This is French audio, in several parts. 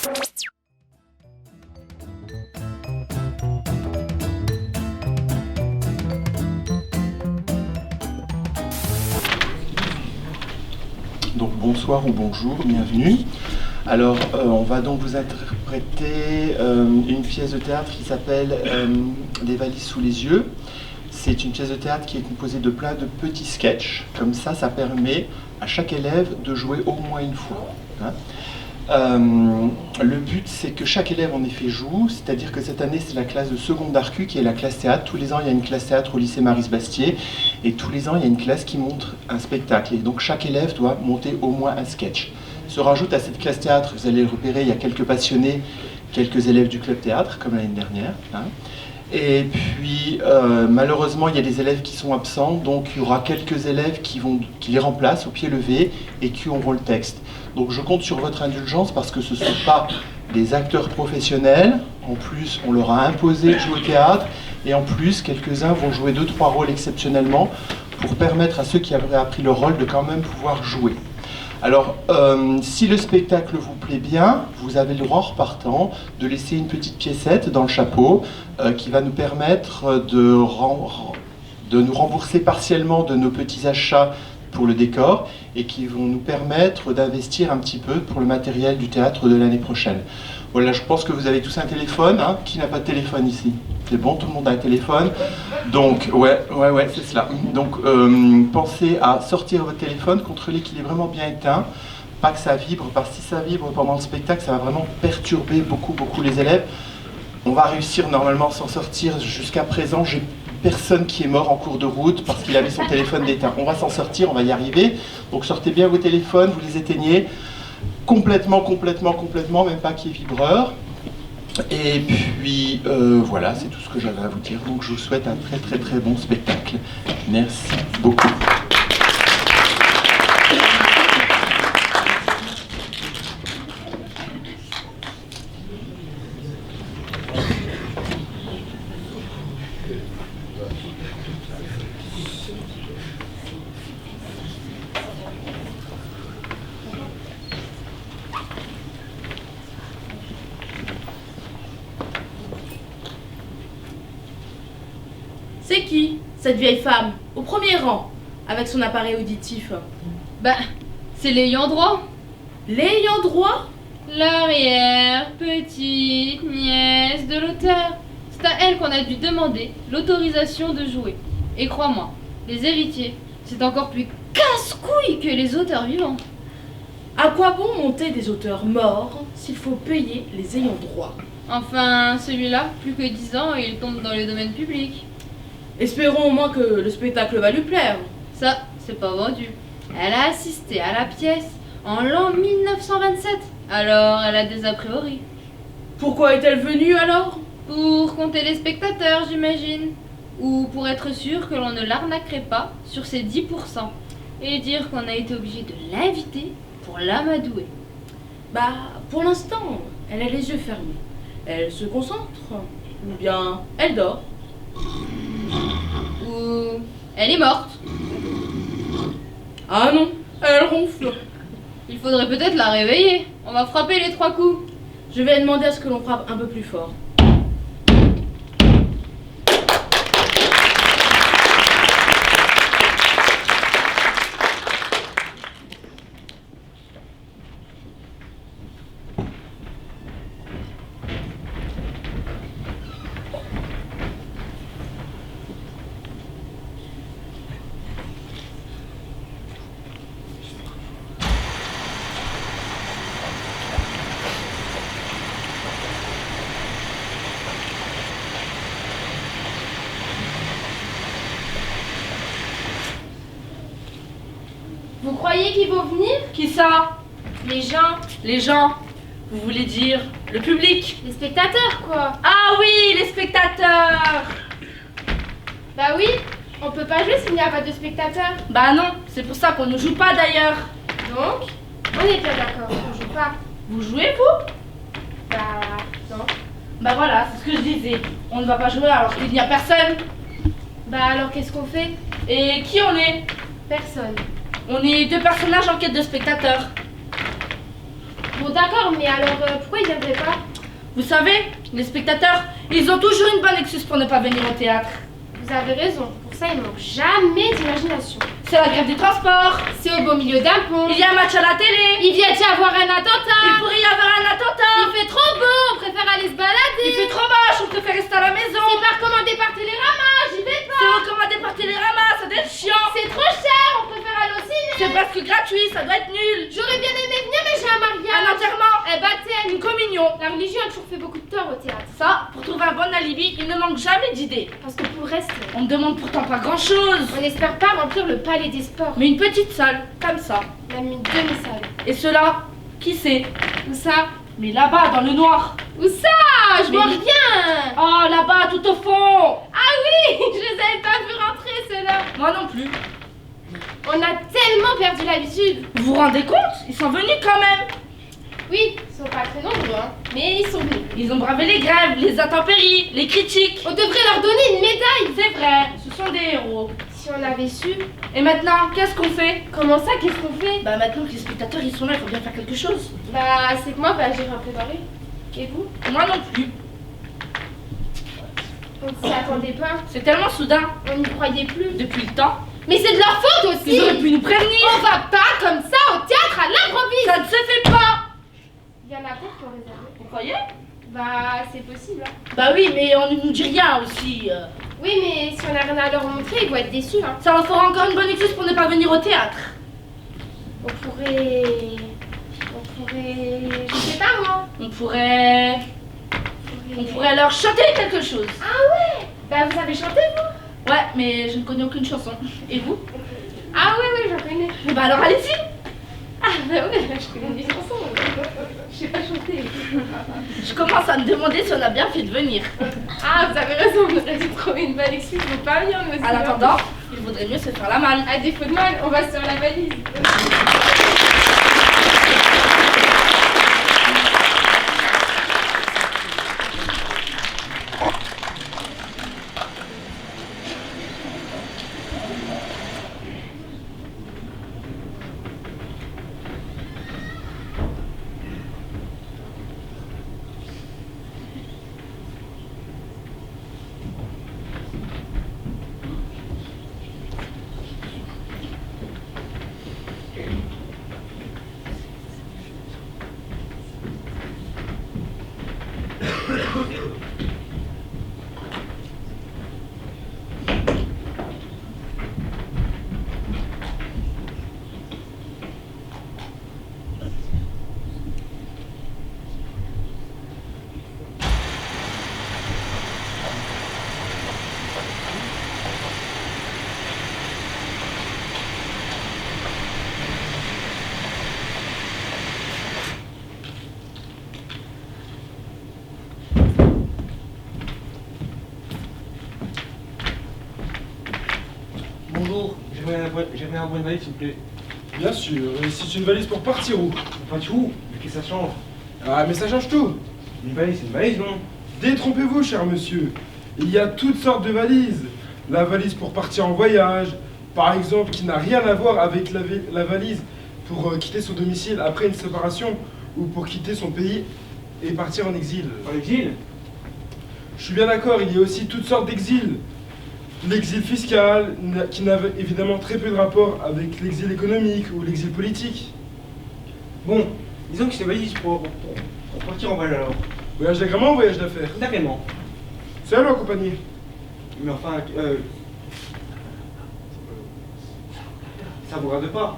Donc bonsoir ou bonjour, bienvenue. Alors on va donc vous interpréter une pièce de théâtre qui s'appelle Les valises sous les yeux. C'est une pièce de théâtre qui est composée de plein de petits sketchs. Comme ça permet à chaque élève de jouer au moins une fois. Hein. Le but, c'est que chaque élève en effet joue, c'est-à-dire que cette année, c'est la classe de seconde d'Arcu qui est la classe théâtre. Tous les ans, il y a une classe théâtre au lycée Maris-Bastier, et tous les ans, il y a une classe qui montre un spectacle. Et donc, chaque élève doit monter au moins un sketch. Se rajoute à cette classe théâtre, vous allez le repérer, il y a quelques passionnés, quelques élèves du club théâtre, comme l'année dernière. Hein. Et puis, malheureusement, il y a des élèves qui sont absents, donc il y aura quelques élèves qui les remplacent au pied levé et qui auront le texte. Donc je compte sur votre indulgence parce que ce ne sont pas des acteurs professionnels. En plus, on leur a imposé de jouer au théâtre. Et en plus, quelques-uns vont jouer 2-3 rôles exceptionnellement pour permettre à ceux qui avaient appris le rôle de quand même pouvoir jouer. Alors, si le spectacle vous plaît bien, vous avez le droit en repartant de laisser une petite piécette dans le chapeau qui va nous permettre de nous rembourser partiellement de nos petits achats pour le décor et qui vont nous permettre d'investir un petit peu pour le matériel du théâtre de l'année prochaine. Voilà, je pense que vous avez tous un téléphone. Hein. Qui n'a pas de téléphone ici? C'est bon, tout le monde a un téléphone. Donc, ouais, c'est cela. Donc, pensez à sortir votre téléphone, contrôlez qu'il est vraiment bien éteint, pas que ça vibre, parce que si ça vibre pendant le spectacle, ça va vraiment perturber beaucoup les élèves. On va réussir normalement à s'en sortir. Jusqu'à présent, j'ai personne qui est mort en cours de route parce qu'il avait son téléphone d'éteint. On va s'en sortir, on va y arriver. Donc sortez bien vos téléphones, vous les éteignez complètement, même pas qu'il y ait vibreur. Et puis voilà, c'est tout ce que j'avais à vous dire. Donc je vous souhaite un très bon spectacle. Merci beaucoup. C'est qui, cette vieille femme, au premier rang, avec son appareil auditif? Bah, c'est l'ayant droit. L'ayant droit? L'arrière-petite nièce de l'auteur. C'est à elle qu'on a dû demander l'autorisation de jouer. Et crois-moi, les héritiers, c'est encore plus casse-couille que les auteurs vivants. À quoi bon monter des auteurs morts s'il faut payer les ayants droit? Enfin, celui-là, plus que 10 ans, et il tombe dans le domaine public. Espérons au moins que le spectacle va lui plaire. Ça, c'est pas vendu. Elle a assisté à la pièce en l'an 1927. Alors, elle a des a priori. Pourquoi est-elle venue alors? Pour compter les spectateurs, j'imagine. Ou pour être sûr que l'on ne l'arnaquerait pas sur ses 10%. Et dire qu'on a été obligé de l'inviter pour l'amadouer. Bah, pour l'instant, elle a les yeux fermés. Elle se concentre. Ou bien, elle dort. Ou elle est morte. Ah non, elle ronfle. Il faudrait peut-être la réveiller. On va frapper les 3 coups. Je vais demander à ce que l'on frappe un peu plus fort. Vous croyez qu'ils vont venir? Qui ça? Les gens. Les gens. Vous voulez dire le public? Les spectateurs, quoi. Ah oui, les spectateurs. Bah oui, on peut pas jouer s'il n'y a pas de spectateurs. Bah non, c'est pour ça qu'on ne joue pas d'ailleurs. Donc, on est bien d'accord, on joue pas. Vous jouez, vous? Bah, non. Bah voilà, c'est ce que je disais. On ne va pas jouer alors qu'il n'y a personne. Bah alors qu'est-ce qu'on fait? Et qui on est? Personne. On est 2 personnages en quête de spectateurs. Bon d'accord, mais alors pourquoi ils viendraient pas? Vous savez, les spectateurs, ils ont toujours une bonne excuse pour ne pas venir au théâtre. Vous avez raison, pour ça ils manquent jamais d'imagination. C'est la grève des transports, C'est au beau milieu d'un pont. il y a un match à la télé, Il vient d'y avoir un il attentat. pourrait y avoir un attentat, Il fait trop beau, on préfère aller se balader. il fait trop moche, on préfère rester à la maison. C'est pas recommandé par Télérama, j'y vais C'est pas. recommandé par Télérama, ça doit être chiant. C'est trop cher, on préfère aller au ciné. C'est presque gratuit, ça doit être nul. J'aurais bien aimé venir, mais j'ai un mariage. Un enterrement, Eh bah tiens, une communion. la religion a toujours fait beaucoup de tort au théâtre. Ça, pour trouver un bon alibi, il ne manque jamais d'idées. Parce que pour le reste, On ne demande pourtant pas grand-chose. on n'espère pas remplir le palais des sports. Mais une petite salle, comme ça. Même une demi-salle. Et cela, qui sait? Où ça? Mais là-bas, dans le noir. Où ça? Je Mais vois oui. rien. Oh, là-bas, tout au fond. Ah oui, je les avais pas vus rentrer ceux-là. Moi non plus. On a tellement perdu l'habitude. Vous vous rendez compte? Ils sont venus quand même. Oui, ils sont pas très nombreux, hein, mais ils sont venus. Ils ont bravé les grèves, les intempéries, les critiques. On devrait leur donner une médaille. C'est vrai, ce sont des héros. Si on avait su. Et maintenant, qu'est-ce qu'on fait? Comment ça, qu'est-ce qu'on fait? Bah maintenant que les spectateurs ils sont là, il faut bien faire quelque chose. Bah, c'est que moi, j'ai rien préparé. Et vous? Moi non plus. On ne s'y attendait pas. C'est tellement soudain. On n'y croyait plus. Depuis le temps. Mais c'est de leur faute aussi. Ils auraient pu nous prévenir. On va pas comme ça au théâtre à l'improviste. Ça ne se fait pas. Il y en a d'autres qui ont réservé. Vous croyez? Bah, c'est possible. Hein. Bah oui, mais on ne nous dit rien aussi. Oui, mais si on a rien à leur montrer, ils vont être déçus. Hein. Ça leur fera encore une bonne excuse pour ne pas venir au théâtre. On pourrait. Je sais pas moi. On pourrait leur chanter quelque chose. Ah ouais. Bah, vous savez chanter vous? Ouais, mais je ne connais aucune chanson. Et vous? Ah oui, j'en connais. Bah alors allez-y. Ah bah ouais, je connais des chansons. Je sais pas chanter. Je commence à me demander si on a bien fait de venir. Ah, vous avez raison, on aurait dû trouver une bonne excuse pour pas venir nous aussi. En attendant, il vaudrait mieux se faire la malle. À défaut de mal, on va sur la valise. Bonjour, j'aimerais un bonne valise s'il vous plaît. Bien sûr, et c'est une valise pour partir où? Pas du tout, mais qu'est-ce que ça change? Ah, mais ça change tout. Une valise, c'est une valise, non? Détrompez-vous, cher monsieur. Il y a toutes sortes de valises. La valise pour partir en voyage, par exemple, qui n'a rien à voir avec la valise pour quitter son domicile après une séparation, ou pour quitter son pays et partir en exil. En exil? Je suis bien d'accord, il y a aussi toutes sortes d'exils. L'exil fiscal, qui n'a évidemment très peu de rapport avec l'exil économique ou l'exil politique. Bon, disons que c'est une valise pour partir en voyage alors. Voyage d'agrément ou voyage d'affaires? D'agrément. Seul ou accompagné? Mais enfin, ça vous regarde pas.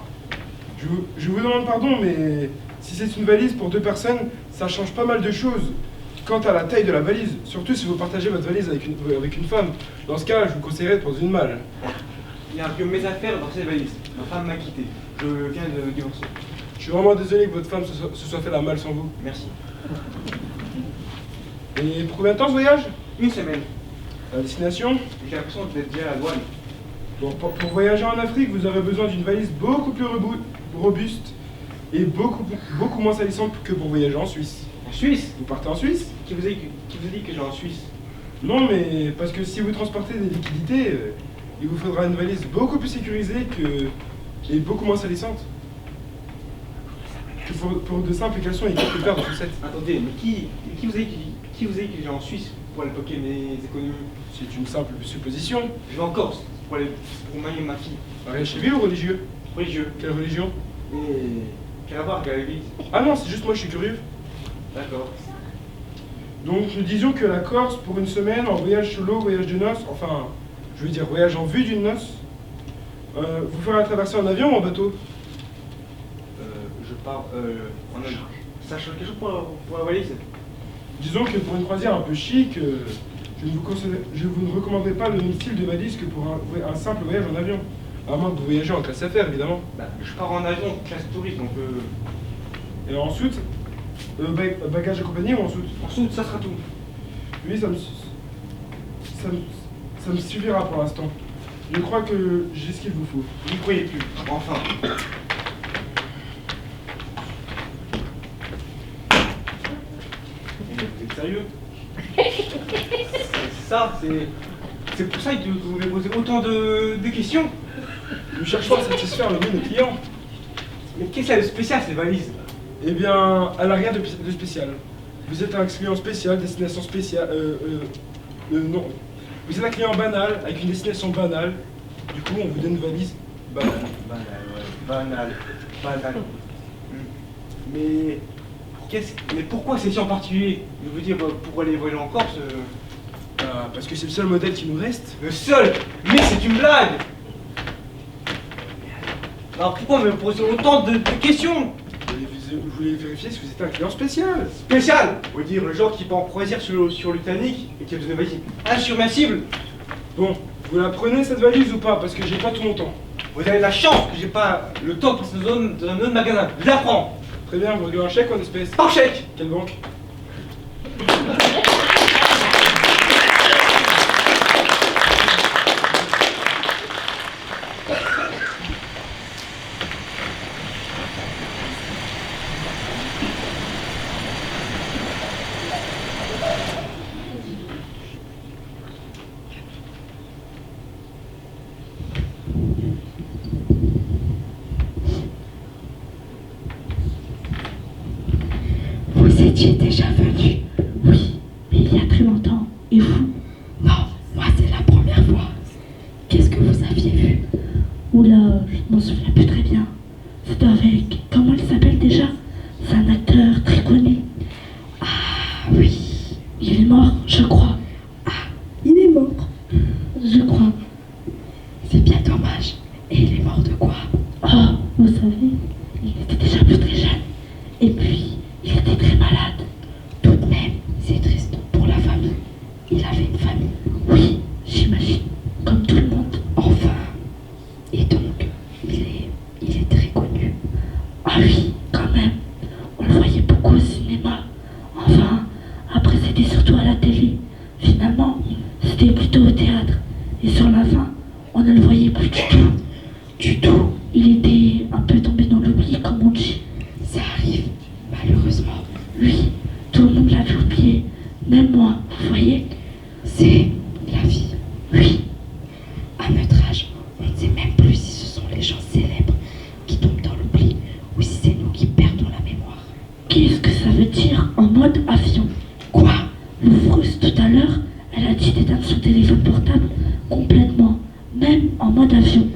Je vous demande pardon, mais si c'est une valise pour 2 personnes, ça change pas mal de choses. Quant à la taille de la valise, surtout si vous partagez votre valise avec une femme, dans ce cas, je vous conseillerais de prendre une malle. Il y a que mes affaires dans cette valise. Ma femme m'a quitté. Je viens de divorcer. Je suis vraiment désolé que votre femme se soit fait la malle sans vous. Merci. Et pour combien de temps ce voyage? Une semaine. La destination? J'ai l'impression d'être déjà à la douane. Bon, pour voyager en Afrique, vous aurez besoin d'une valise beaucoup plus robuste et beaucoup moins salissante que pour voyager en Suisse. En Suisse? Vous partez en Suisse? Qui vous a dit que j'ai en Suisse? Non, mais parce que si vous transportez des liquidités, il vous faudra une valise beaucoup plus sécurisée et beaucoup moins salissante. pour de simples caleçons et quelques paires de chaussettes. Attendez, mais qui vous a dit que j'ai en Suisse pour aller bloquer mes économies? C'est une simple supposition. Je vais en Corse pour marier ma fille. Mariage civil ou religieux? Religieux. Quelle religion? Et quel rapport avec l'église? Ah non, c'est juste moi, je suis curieux. D'accord. Donc nous disions que la Corse, pour une semaine, en voyage solo, voyage de noces, enfin, je veux dire voyage en vue d'une noce, vous ferez traverser en avion ou en bateau? Je pars en avion. Ça change quelque chose pour la valise? Disons que pour une croisière un peu chic, je vous ne recommanderais pas le même style de valise que pour un simple voyage en avion. À moins que vous voyagez en classe affaires, évidemment. Bah, je pars en avion, classe touriste, donc Et ensuite, bagage accompagné ou en soute? en soute, ça sera tout. Oui, ça me suffira pour l'instant. Je crois que j'ai ce qu'il vous faut. Vous n'y croyez plus, enfin. Vous êtes sérieux? C'est ça, c'est pour ça que vous m'avez posé autant de questions. Nous cherchons à satisfaire le mieux de nos clients. Mais qu'est-ce qu'il y a de spécial ces valises? Eh bien, elle n'a rien de spécial. Vous êtes un client spécial, destination spéciale. Non. Vous êtes un client banal, avec une destination banale. Du coup, on vous donne une valise banale. Banal. Mais pourquoi celle-ci en particulier? Je veux dire, pour aller voyager en Corse. Parce que c'est le seul modèle qui nous reste. Le seul? Mais c'est une blague! Alors pourquoi me poser autant de questions? Je voulais vérifier si vous étiez un client spécial. Spécial! On veut dire le genre qui part en croisière sur le Titanic et qui a besoin de valise insubmersible. Bon, vous la prenez cette valise ou pas? Parce que j'ai pas tout mon temps. Vous avez la chance que j'ai pas le temps pour cette zone dans un autre magasin. Je la prends! Très bien, vous regardez un chèque ou en espèces? Par chèque! Quelle banque? Vous étiez déjà venu? Oui, mais il y a très longtemps. Et vous? Non, moi c'est la première fois. Qu'est-ce que vous aviez vu? Oula, je m'en souviens plus très bien. C'était avec... Comment il s'appelle déjà? C'est un acteur très connu. Ah oui. Il est mort, je crois. Ah, il est mort. Je crois. C'est bien dommage. Et il est mort de quoi? Oh, vous savez, il était déjà plus très jeune. Et puis, il était très malade. Tout de même, c'est triste pour la famille. Il avait une famille. Oui, j'imagine. Comme tout le monde. Enfin. Et donc, il est très connu. Ah oui, quand même. On le voyait beaucoup au cinéma. Enfin, après c'était surtout à la télé. Finalement, c'était plutôt au théâtre. Et sur la fin, on ne le voyait plus du tout. Du tout. Il était un peu tombé dans l'oubli, comme on dit. Ça arrive, malheureusement. Oui, tout le monde l'avait oublié. Même moi, vous voyez. C'est la vie. Oui. À notre âge, on ne sait même plus si ce sont les gens célèbres qui tombent dans l'oubli ou si c'est nous qui perdons la mémoire. Qu'est-ce que ça veut dire en mode avion? Quoi? L'ouvreuse tout à l'heure, elle a dit d'éteindre son téléphone portable complètement, même en mode avion.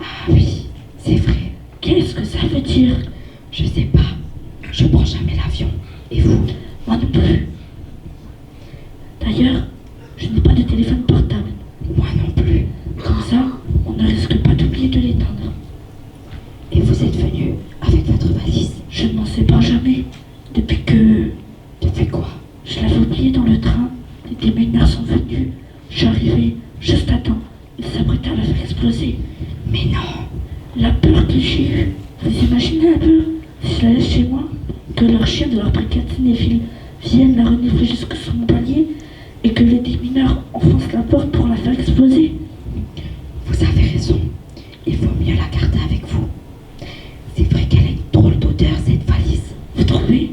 Ah oui, c'est vrai. Qu'est-ce que ça veut dire? Je sais pas. Je prends jamais l'avion. Et vous? Moi non plus. D'ailleurs, je n'ai pas de téléphone portable. Moi non plus. Comme ça, on ne risque pas d'oublier de l'éteindre. Et vous êtes venu avec votre valise? Je ne m'en sépare jamais. Depuis que... Depuis quoi? Je l'avais oublié dans le train. Les démineurs sont venus. Je suis arrivé juste à temps. Ils s'apprêtaient à la faire exploser. Mais non. La peur que j'ai eue. Vous imaginez un peu, si je la laisse chez moi, que leur chien de leur brigade cinéphile vienne la renifler jusque sur mon palier et que les démineurs enfoncent la porte pour la faire exploser? Vous avez raison. Il vaut mieux la garder avec vous. C'est vrai qu'elle a une drôle d'odeur, cette valise. Vous trouvez?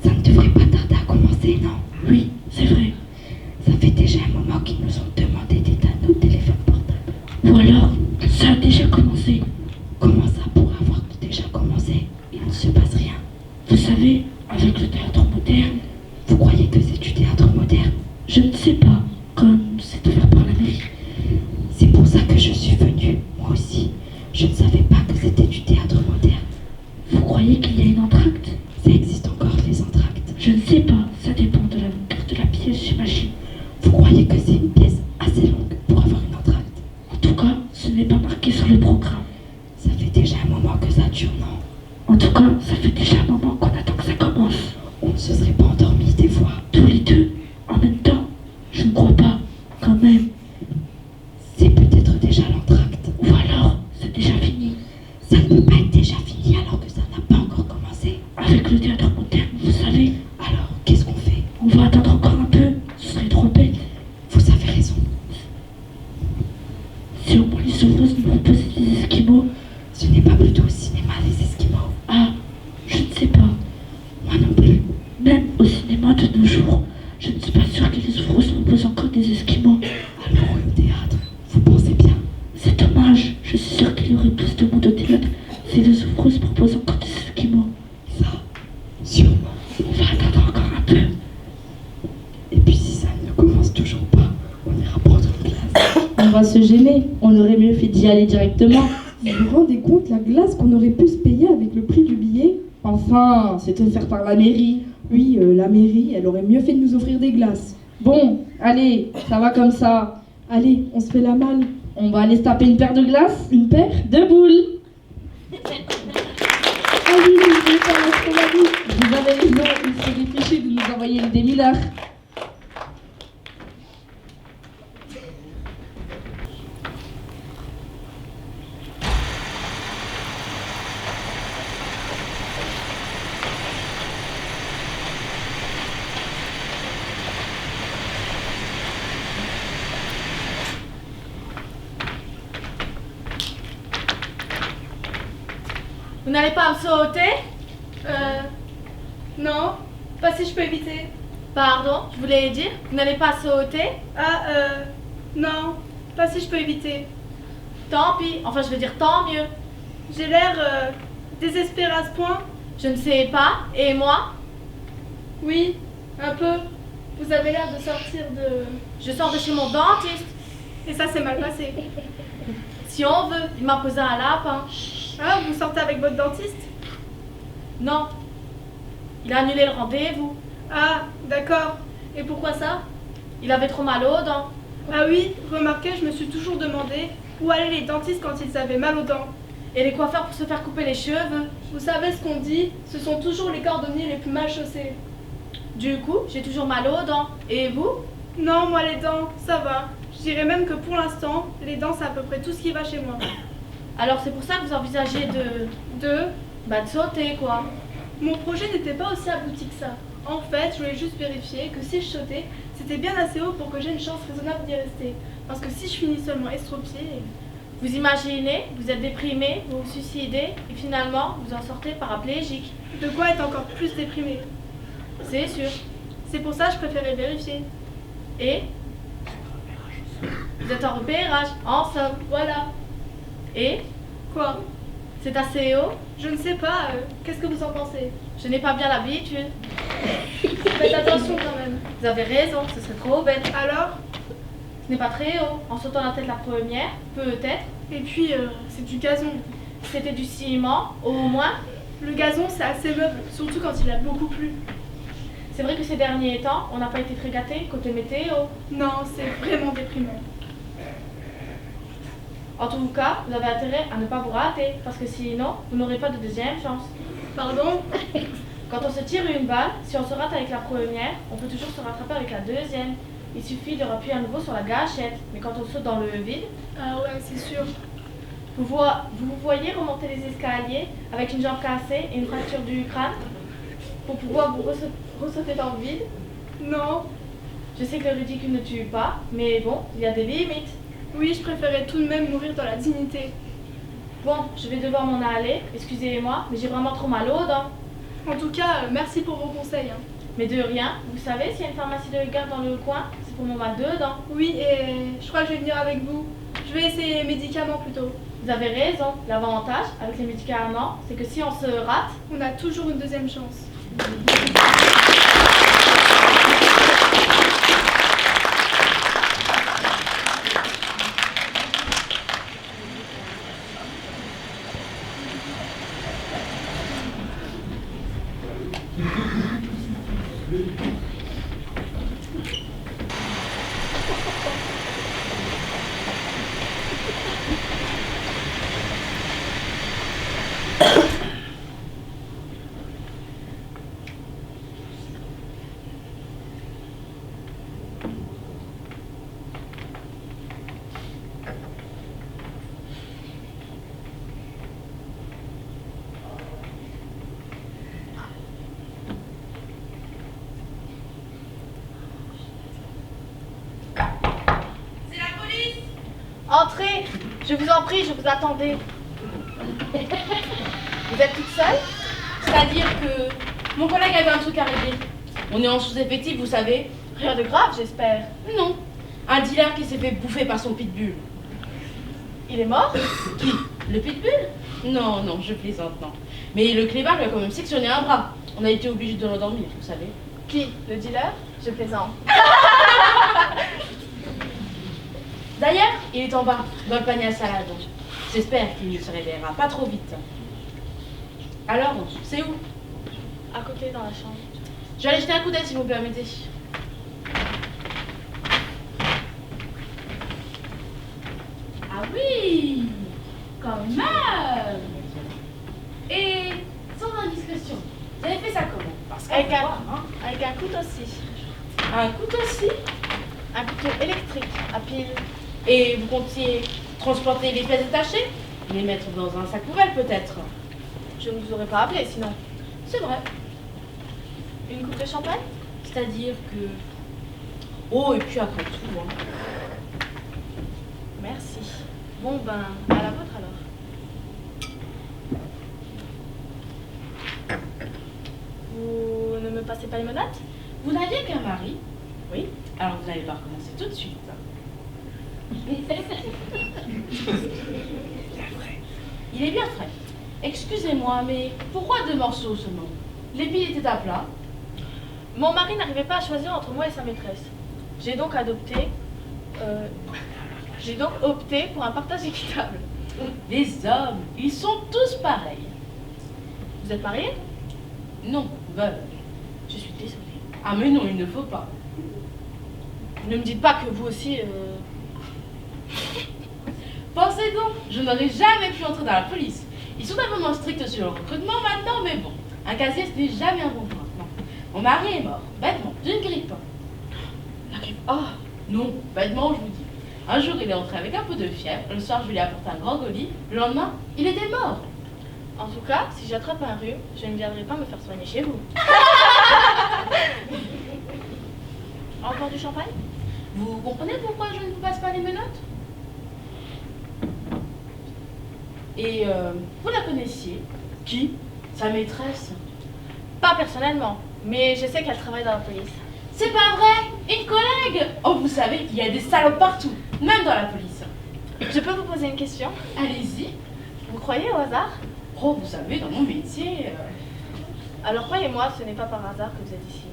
Ça ne devrait pas tarder à commencer, non? Oui, c'est vrai. Ça fait déjà un moment qu'ils nous ont demandé d'éteindre nos téléphones portables. Ou alors, ça a déjà commencé. Comment ça pourrait avoir déjà commencé? Il ne se passe savez, avec le théâtre moderne, vous croyez que c'est du théâtre moderne? Je ne sais pas, comme c'est offert par la mairie. C'est pour ça que je suis venue, moi aussi. Je ne savais pas que c'était du théâtre moderne. Vous croyez qu'il y a une entracte? Ça existe encore, les entractes? Je ne sais pas, ça dépend de la longueur de la pièce, j'imagine. Vous croyez que c'est une pièce assez longue pour avoir une entracte? En tout cas, ce n'est pas marqué sur le programme. Ça fait déjà un moment que ça dure, non? En tout cas, ça fait déjà un moment qu'on attend que ça commence. On ne se serait pas endormis des fois? Tous les deux, en même temps? Je ne crois pas, quand même. C'est peut-être déjà l'entracte. Ou alors, c'est déjà fini. Ça ne peut pas être déjà fini alors que ça n'a pas encore commencé. Avec le théâtre moderne, vous savez. Alors, qu'est-ce qu'on fait? On va attendre encore un peu, ce serait trop bête. Vous avez raison. Si au moins les ouvriers nous proposaient des esquimaux. Ce n'est pas plutôt au cinéma, les esquimaux? Ah, je ne sais pas. Moi non plus. Même au cinéma de nos jours, je ne suis pas sûre que les ouvriers nous proposent encore des esquimaux. Alors au théâtre, vous pensez bien? C'est dommage, je suis sûre qu'il y aurait plus de monde au théâtre si les ouvriers proposent encore des esquimaux. Ça, sûrement. On va attendre encore un peu. Et puis si ça ne commence toujours pas, on ira prendre une glace. On va se gêner, on aurait mieux fait d'y aller directement. Vous vous rendez compte la glace qu'on aurait pu se payer avec le prix du billet? Enfin, c'est offert par la mairie. Oui, la mairie, elle aurait mieux fait de nous offrir des glaces. Bon, allez, ça va comme ça. Allez, on se fait la malle. On va aller se taper une paire de glaces. Une paire de boules. Ah oui, je vais faire ce qu'on a dit. Vous avez raison, il serait réfléchi de nous envoyer des mineurs. Vous n'allez pas me sauter? Non, pas si je peux éviter. Pardon, je voulais dire, vous n'allez pas sauter? Non, pas si je peux éviter. Tant pis, enfin je veux dire tant mieux. J'ai l'air désespéré à ce point. Je ne sais pas, et moi? Oui, un peu. Vous avez l'air de sortir de... Je sors de chez mon dentiste. Et ça s'est mal passé. Si on veut, il m'a posé un lapin. Ah, vous sortez avec votre dentiste? Non, il a annulé le rendez-vous. Ah, d'accord. Et pourquoi ça? Il avait trop mal aux dents. Ah oui, remarquez, je me suis toujours demandé où allaient les dentistes quand ils avaient mal aux dents. Et les coiffeurs pour se faire couper les cheveux. Vous savez ce qu'on dit? Ce sont toujours les cordonniers les plus mal chaussés. Du coup, j'ai toujours mal aux dents. Et vous? Non, moi les dents, ça va. Je dirais même que pour l'instant, les dents c'est à peu près tout ce qui va chez moi. Alors c'est pour ça que vous envisagez de sauter quoi. Mon projet n'était pas aussi abouti que ça. En fait, je voulais juste vérifier que si je sautais, c'était bien assez haut pour que j'aie une chance raisonnable d'y rester. Parce que si je finis seulement estropié... Vous imaginez, vous êtes déprimé, vous vous suicidez, et finalement, vous en sortez paraplégique. De quoi être encore plus déprimé. C'est sûr. C'est pour ça que je préférais vérifier. Et vous êtes en repérage, en somme, voilà. Et quoi? C'est assez haut? Je ne sais pas, qu'est-ce que vous en pensez? Je n'ai pas bien l'habitude. Faites attention quand même. Vous avez raison, ce serait trop bête. Alors? Ce n'est pas très haut. En sautant la tête la première, peut-être. Et puis, c'est du gazon. C'était du ciment, au moins. Le gazon, c'est assez meuble, surtout quand il a beaucoup plu. C'est vrai que ces derniers temps, on n'a pas été très gâtés côté météo. Non, c'est vraiment déprimant. En tout cas, vous avez intérêt à ne pas vous rater, parce que sinon, vous n'aurez pas de deuxième chance. Pardon? Quand on se tire une balle, si on se rate avec la première, on peut toujours se rattraper avec la deuxième. Il suffit de rappuyer à nouveau sur la gâchette, mais quand on saute dans le vide... Ah ouais, c'est sûr. Vous vous voyez remonter les escaliers avec une jambe cassée et une fracture du crâne pour pouvoir vous ressauter dans le vide? Non. Je sais que le ridicule ne tue pas, mais bon, il y a des limites. Oui, je préférais tout de même mourir dans la dignité. Bon, je vais devoir m'en aller, excusez-moi, mais j'ai vraiment trop mal aux dents. En tout cas, merci pour vos conseils. Mais de rien, vous savez s'il y a une pharmacie de garde dans le coin? C'est pour mon mal de dents. Oui, et je crois que je vais venir avec vous. Je vais essayer les médicaments plutôt. Vous avez raison, l'avantage avec les médicaments, c'est que si on se rate, on a toujours une deuxième chance. Entrez, je vous en prie, je vous attendais. Vous êtes toute seule? C'est-à-dire que mon collègue avait un truc à régler. On est en sous-effectif, vous savez. Rien de grave, j'espère. Non. Un dealer qui s'est fait bouffer par son pitbull. Il est mort? Qui? Le pitbull? Non, non, je plaisante, non. Mais le clébard lui a quand même sectionné un bras. On a été obligé de l'endormir, vous savez. Qui? Le dealer? Je plaisante. D'ailleurs, il est en bas, dans le panier à salade. J'espère qu'il ne se réveillera pas trop vite. Alors, c'est où? À côté, dans la chambre. Je vais aller jeter un coup d'œil si vous me permettez. Ah oui! Quand même! Et sans indiscrétion, vous avez fait ça comment? Parce qu'à Avec voir, hein. Avec un couteau aussi. Un couteau aussi? Un couteau électrique, à pile. Et vous comptiez transporter les pièces détachées? Les mettre dans un sac poubelle peut-être? Je ne vous aurais pas appelé sinon. C'est vrai. Une coupe de champagne? C'est-à-dire que... Oh, et puis après tout, hein. Merci. Bon ben, à la vôtre alors. Vous ne me passez pas les menottes? Vous n'aviez qu'un mari? Oui. Alors vous n'allez pas recommencer tout de suite. Il est bien frais. Excusez-moi, mais pourquoi 2 morceaux seulement? Les piles étaient à plat. Mon mari n'arrivait pas à choisir entre moi et sa maîtresse. J'ai donc opté pour un partage équitable. Les hommes, ils sont tous pareils. Vous êtes marié? Non, veuve. Je suis désolée. Ah mais non, il ne faut pas. Ne me dites pas que vous aussi... Pensez donc, je n'aurais jamais pu entrer dans la police. Ils sont un peu stricts sur le recrutement maintenant, mais bon. Un casier, ce n'est jamais un bon point. Non. Mon mari est mort, bêtement, d'une grippe. La grippe? Oh! Non, bêtement, je vous dis. Un jour, il est entré avec un peu de fièvre. Le soir, je lui ai apporté un grand colis. Le lendemain, il était mort. En tout cas, si j'attrape un rhume, je ne viendrai pas me faire soigner chez vous. Encore du champagne? Vous comprenez pourquoi je ne vous passe pas les menottes? Et vous la connaissiez? Qui? Sa maîtresse? Pas personnellement, mais je sais qu'elle travaille dans la police. C'est pas vrai? Une collègue? Oh, vous savez, il y a des salopes partout, même dans la police. Je peux vous poser une question? Allez-y. Vous croyez au hasard? Oh, vous savez, dans mon métier... Alors croyez-moi, ce n'est pas par hasard que vous êtes ici.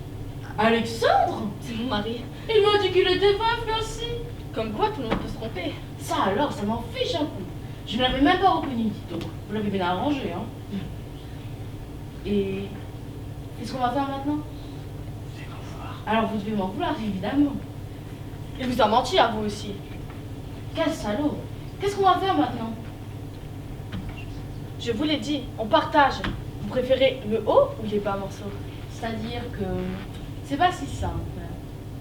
Alexandre? C'est mon mari. Il m'a dit qu'il était veuf, lui aussi. Comme quoi, tout le monde peut se tromper. Ça alors, ça m'en fiche un coup. Je ne l'avais même pas reconnu, dites donc. Vous l'avez bien arrangé, hein. Et... qu'est-ce qu'on va faire maintenant? Vous allez m'en vouloir. Alors vous devez m'en vouloir, évidemment. Il vous a menti à vous aussi. Quel salaud! Qu'est-ce qu'on va faire maintenant? Je vous l'ai dit, on partage. Vous préférez le haut ou les bas morceaux? C'est-à-dire que c'est pas si simple.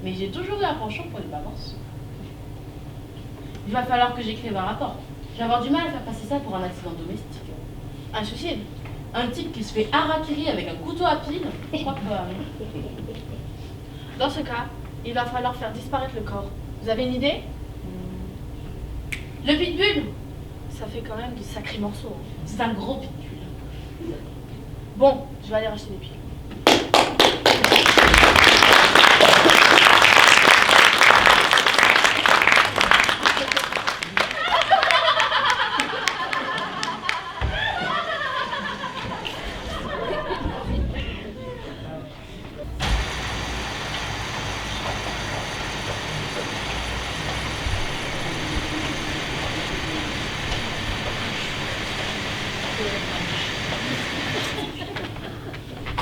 Mais j'ai toujours eu un penchant pour les bas morceaux. Il va falloir que j'écrive un rapport. Je vais avoir du mal à faire passer ça pour un accident domestique. Un suicide? Un type qui se fait harakiri avec un couteau à pile, je crois pas. Dans ce cas, il va falloir faire disparaître le corps. Vous avez une idée? Le pitbull? Ça fait quand même de sacrés morceaux. C'est un gros pitbull. Bon, je vais aller racheter des piles.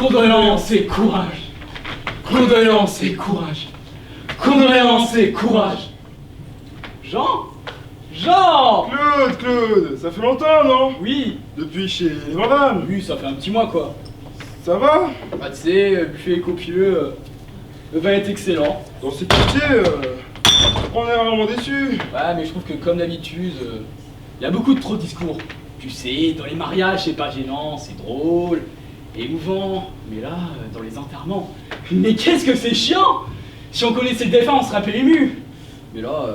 Condoléances et courage. Condoléances et courage. Condoléances et courage. Jean? Jean! Claude, ça fait longtemps, non? Oui. Depuis chez les Vandamme. Oui, ça fait un petit mois quoi. Ça va? Bah tu sais, buffet copieux, le vin est excellent. Dans ces quartiers, on est vraiment déçus. Ouais, mais je trouve que comme d'habitude, il y a beaucoup de trop de discours. Tu sais, dans les mariages, c'est pas gênant, c'est drôle, émouvant. Mais là, dans les enterrements, mais qu'est-ce que c'est chiant! Si on connaissait le défunt, on serait un peu ému. Mais là,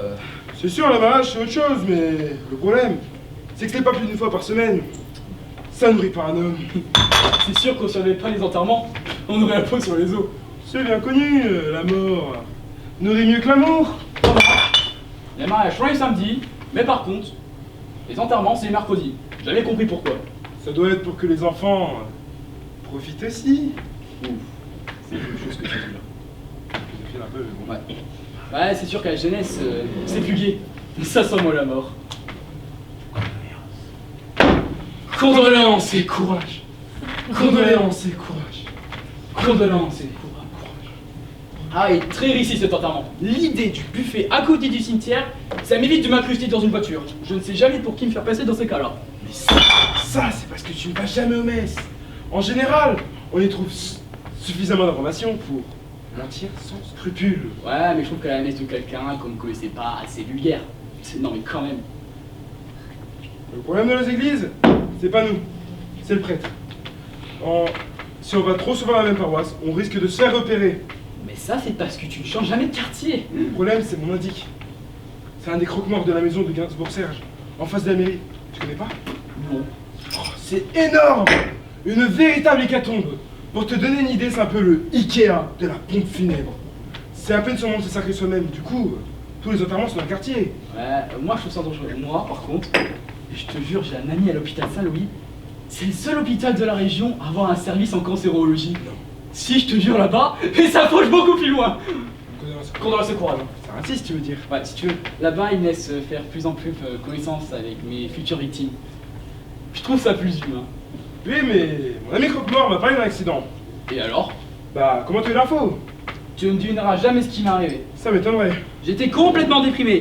C'est sûr, la mariage, c'est autre chose, mais le problème, c'est que c'est pas plus d'une fois par semaine. Ça nourrit pas un homme. c'est sûr qu'on surveille pas les enterrements, on aurait la peau sur les os. C'est bien connu, la mort nourrit mieux que l'amour. Les mariages sont les samedis, mais par contre, les enterrements, c'est les mercredis. J'ai jamais compris pourquoi. Ça doit être pour que les enfants profitent aussi. Ouf, c'est quelque chose que tu dis là. Je file un peu, mais bon. Ouais. Ouais, c'est sûr qu'à la jeunesse, c'est plus gai. Ça sent moi la mort. Condoléances et courage. Condoléances et courage. Condoléances et courage. Ah, et très réussi cet enterrement. L'idée du buffet à côté du cimetière, ça m'évite de m'incruster dans une voiture. Je ne sais jamais pour qui me faire passer dans ces cas-là. Mais ça c'est parce que tu ne vas jamais aux messes. En général, on y trouve suffisamment d'informations pour mentir sans scrupule. Ouais, mais je trouve qu'à la messe de quelqu'un qu'on ne connaissait pas, assez vulgaire. Non mais quand même. Le problème de nos églises, c'est pas nous, c'est le prêtre. Si on va trop souvent à la même paroisse, on risque de se faire repérer. Mais ça, c'est parce que tu ne changes jamais de quartier. Le problème, c'est mon indique. C'est un des croque-morts de la maison de Gainsbourg-Serge, en face de la mairie. Tu connais pas? Non. Oh, c'est énorme! Une véritable hécatombe. Pour te donner une idée, c'est un peu le Ikea de la pompe funèbre. C'est à peine son nom de se sacrer soi-même. Du coup, tous les enterrements sont dans le quartier. Ouais, moi je trouve ça dangereux. Moi, par contre, je te jure, j'ai un ami à l'hôpital Saint-Louis. C'est le seul hôpital de la région à avoir un service en cancérologie. Non. Si, je te jure là-bas, et ça approche beaucoup plus loin. Condoléances et courage. C'est raciste, tu veux dire? Ouais, si tu veux, là-bas, ils me laissent faire plus en plus connaissance avec mes futures victimes. Je trouve ça plus humain. Oui, mais mon ami croque-mort m'a parlé d'un accident. Et alors? Bah, comment tu as eu l'info? Tu ne devineras jamais ce qui m'est arrivé. Ça m'étonnerait. J'étais complètement déprimé.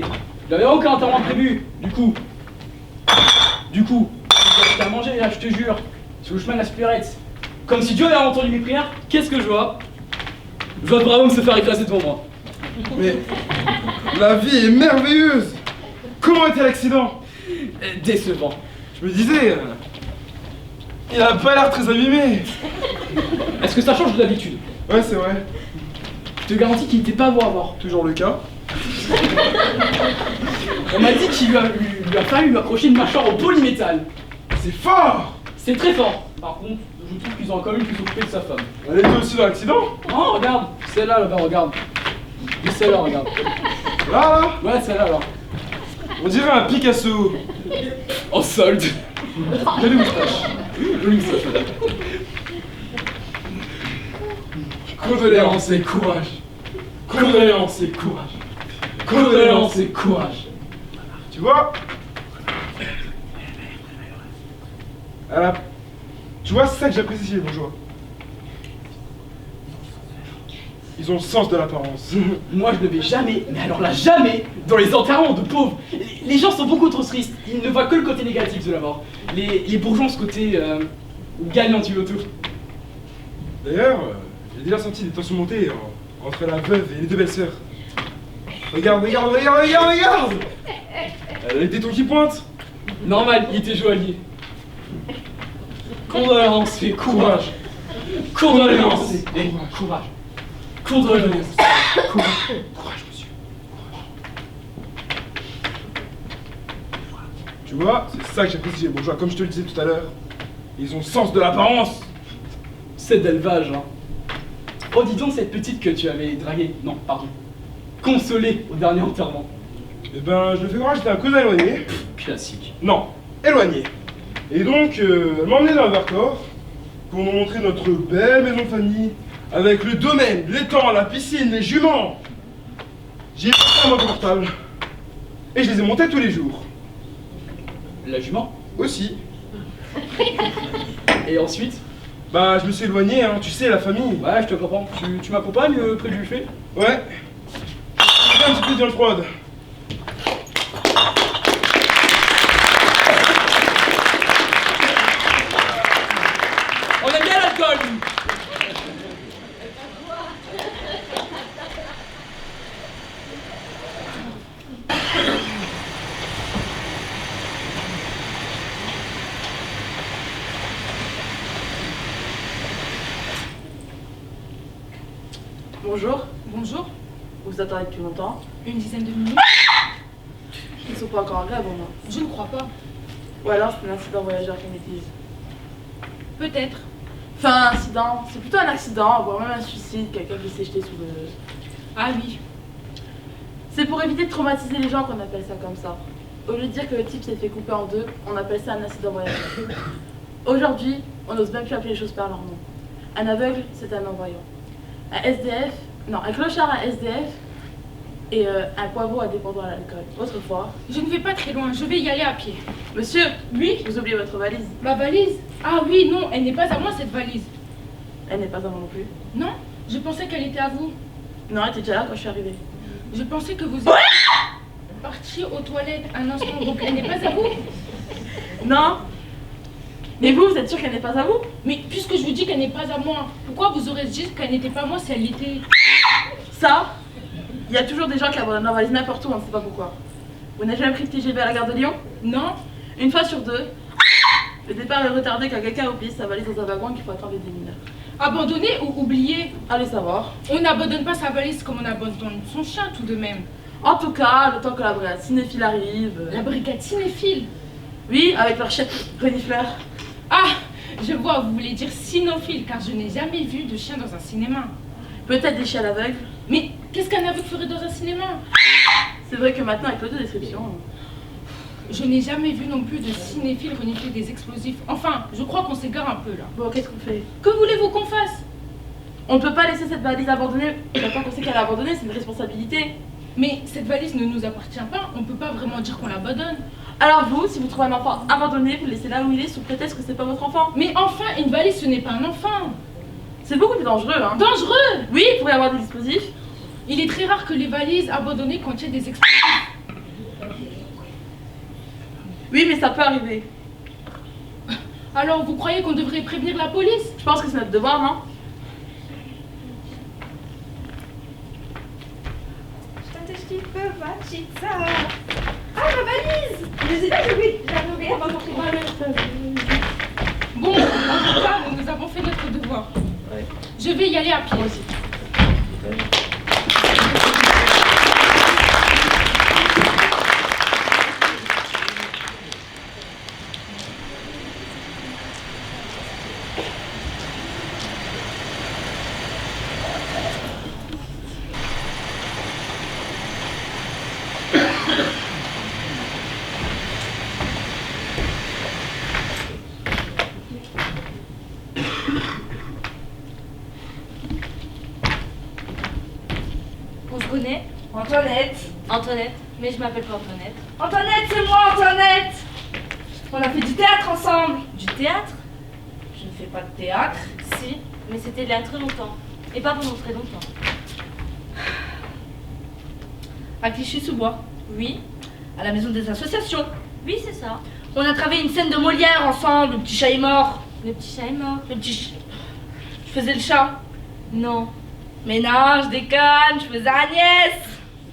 J'avais aucun enterrement prévu. Du coup, j'ai à manger là, je te jure, sur le chemin de la supérette. Comme si Dieu avait entendu mes prières, qu'est-ce que je vois? Je vois Braham se faire écraser devant moi. Mais la vie est merveilleuse. Comment était l'accident? Décevant. Je me disais, il a pas l'air très abîmé. Est-ce que ça change de d'habitude? Ouais, c'est vrai. Je te garantis qu'il n'était pas beau à voir. Toujours le cas. On m'a dit qu'il lui a fallu lui accrocher une mâchoire au polymétal. C'est fort. C'est très fort. Par contre, je trouve qu'ils ont quand même pu s'occuper de sa femme. Elle était aussi dans l'accident? Oh, regarde, celle-là là-bas, regarde. Et celle-là, regarde. Là? Ouais, celle-là alors. On dirait un Picasso. En solde. Jolie moustache. Jolie moustache, madame. Condoléances et courage. Condoléances et courage. Condoléances et courage. Tu vois? Tu vois, c'est ça que j'apprécie chez les bourgeois. Ils ont le sens de l'apparence. Moi, je ne vais jamais, mais alors là, jamais, dans les enterrements de pauvres. Les gens sont beaucoup trop tristes. Ils ne voient que le côté négatif de la mort. Les bourgeois ont ce côté gagnant du loto. D'ailleurs, j'ai déjà senti des tensions monter entre la veuve et les deux belles-sœurs. Regarde! Les tétons qui pointent. Normal, il était joaillier. Condoléances et courage. Condoléances et courage. Condoléances. Courage, monsieur. Tu vois, c'est ça que j'apprécie chez les bourgeois. Comme je te le disais tout à l'heure, ils ont le sens de l'apparence. C'est d'élevage, hein. Oh, dis donc cette petite que tu avais draguée. Non, pardon. Consolée au dernier enterrement. Eh ben, je le fais croire que j'étais un cousin éloigné. Classique. Non, éloigné. Et donc, elle m'a emmené dans le Vercors pour nous montrer notre belle maison de famille avec le domaine, l'étang, la piscine, les juments. J'ai pris un portable et je les ai montés tous les jours. La jument Aussi. Et ensuite? Bah, je me suis éloigné, hein, tu sais, la famille. Ouais, je te comprends. Tu m'accompagnes près du buffet? Ouais. Un petit peu de viande froide. On aime bien l'alcool. Bonjour, Bonjour. vous attendez depuis longtemps? Une dizaine de minutes. Ils sont pas encore en grève, au moins. Je ne crois pas. Ou alors c'est un accident voyageur qu'ils disent. Peut-être. Enfin, incident, c'est plutôt un accident, voire même un suicide, quelqu'un qui s'est jeté sous le... Ah oui. C'est pour éviter de traumatiser les gens qu'on appelle ça comme ça. Au lieu de dire que le type s'est fait couper en deux, on appelle ça un accident voyageur. Aujourd'hui, on n'ose même plus appeler les choses par leur nom. Un aveugle, c'est un non-voyant. Un SDF, non, un clochard à SDF et un poivreau à dépendant à l'alcool. Autrefois. Je ne vais pas très loin, je vais y aller à pied. Monsieur, Oui. vous oubliez votre valise. Ma valise? Ah oui, non, elle n'est pas à moi cette valise. Elle n'est pas à moi non plus. Non, je pensais qu'elle était à vous. Non, elle était déjà là quand je suis arrivée. Je pensais que vous étiez parti aux toilettes un instant, donc elle n'est pas à vous. Non. Mais vous êtes sûr qu'elle n'est pas à vous? Mais puisque je vous dis qu'elle n'est pas à moi, pourquoi vous aurez dit qu'elle n'était pas à moi si elle l'était? Ça, il y a toujours des gens qui abandonnent leur valise n'importe où, on ne sait pas pourquoi. Vous n'avez jamais pris le TGV à la gare de Lyon? Non. Une fois sur deux, le départ est retardé car quelqu'un oublie sa valise dans un wagon qu'il faut attendre des mineurs. Abandonné ou oublié? Allez savoir. On n'abandonne pas sa valise comme on abandonne son chien tout de même. En tout cas, le temps que la brigade cinéphile arrive... La brigade cinéphile? Oui, avec leur chef renifleur. Ah, je vois, vous voulez dire cynophile, car je n'ai jamais vu de chien dans un cinéma. Peut-être des chiens aveugles. Mais qu'est-ce qu'un aveugle ferait dans un cinéma? C'est vrai que maintenant, avec l'audio-description... Je n'ai jamais vu non plus de cinéphile renifler des explosifs. Enfin, je crois qu'on s'égare un peu là. Bon, qu'est-ce qu'on fait? Que voulez-vous qu'on fasse? On ne peut pas laisser cette valise abandonnée. Maintenant qu'on sait qu'elle est abandonnée, c'est une responsabilité. Mais cette valise ne nous appartient pas, on peut pas vraiment dire qu'on l'abandonne. Alors vous, si vous trouvez un enfant abandonné, vous le laissez là où il est sous prétexte que c'est pas votre enfant. Mais enfin, une valise ce n'est pas un enfant. C'est beaucoup plus dangereux, hein. Dangereux? Oui, il pourrait y avoir des explosifs. Il est très rare que les valises abandonnées contiennent des explosifs. Oui, mais ça peut arriver. Alors, vous croyez qu'on devrait prévenir la police? Je pense que c'est notre devoir, non? Ah, ma valise! Je sais pas, j'avais oublié avant d'entrer. Bon, en tout cas, nous avons fait notre devoir. Ouais. Je vais y aller à pied. Moi aussi. On se connaît? Antoinette! Antoinette. Mais je m'appelle pas Antoinette. Antoinette, c'est moi, Antoinette! On a fait du théâtre ensemble! Du théâtre? Je ne fais pas de théâtre. Si, mais c'était il y a très longtemps. Et pas pendant très longtemps. À Clichy-sous-Bois. Oui, À la maison des associations. oui, c'est ça. On a travaillé une scène de Molière ensemble, le petit chat est mort. Le petit chat est mort. Le petit ch... Je faisais le chat. Non. Mais non, je déconne, je faisais Agnès.